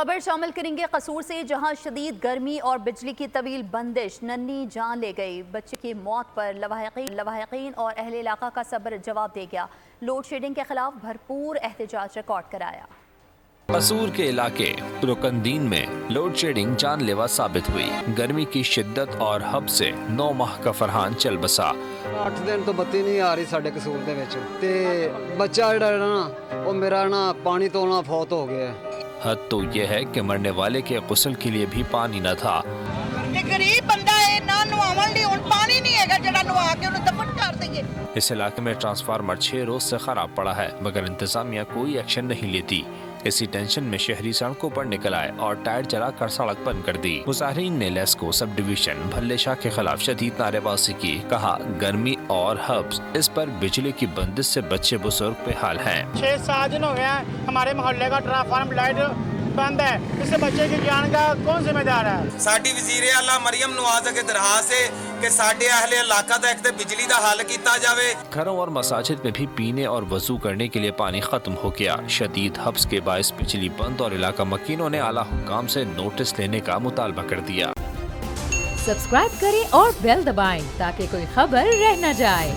خبر شامل کریں گے قصور سے، جہاں شدید گرمی اور بجلی کی طویل بندش ننھی جان لے گئی۔ بچے کی موت پر لواحقین اور اہل علاقہ کا صبر جواب دے گیا۔ لوڈ شیڈنگ کے خلاف بھرپور احتجاج ریکارڈ کرایا۔ قصور کے علاقے رکندین میں لوڈ شیڈنگ جان لیوا ثابت ہوئی۔ گرمی کی شدت اور ہب سے 9 ماہ کا فرحان چل بسا۔ 8 دن تو بتی نہیں آ رہی ساڈے قصور دے وچ تے بچہ جڑا نا او میرا نا پانی تو نہ فوت ہو گیا ہے۔ حد تو یہ ہے کہ مرنے والے کے غسل کے لیے بھی پانی نہ تھا۔ غریب بندہ ہے، نہ نواون لی ہن پانی نہیں ہے گا جڑا نوا کے انہوں دفن کر دیں گے۔ اس علاقے میں ٹرانسفارمر 6 روز سے خراب پڑا ہے، مگر انتظامیہ کوئی ایکشن نہیں لیتی۔ اسی ٹینشن میں شہری سڑکوں پر نکل آئے اور ٹائر چلا کر سڑک بند کر دی۔ مظاہرین نے لیسکو سب ڈویژن بھلے شاہ کے خلاف شدید نعرے بازی کی۔ کہا گرمی اور ہبس، اس پر بجلی کی بندش سے بچے بزرگ بے حال ہیں۔ 6-7 دن ہو گیا ہے ہمارے محلے کا ٹرانسفارمر لائٹ بند ہے، اس سے بچے کی جان کا کون ذمہ دار ہے؟ ساڈی وزیر اعلیٰ مریم نواز اگے درخواست ہے کہ ساڈے اہل علاقہ تک تے بجلی دا حل کیتا جاوے۔ گھروں اور مساجد میں بھی پینے اور وضو کرنے کے لیے پانی ختم ہو گیا۔ شدید ہبس کے باعث بجلی بند اور علاقہ مکینوں نے اعلیٰ حکام سے نوٹس لینے کا مطالبہ کر دیا۔ سبسکرائب کریں اور بیل دبائیں تاکہ کوئی خبر رہ نہ جائے۔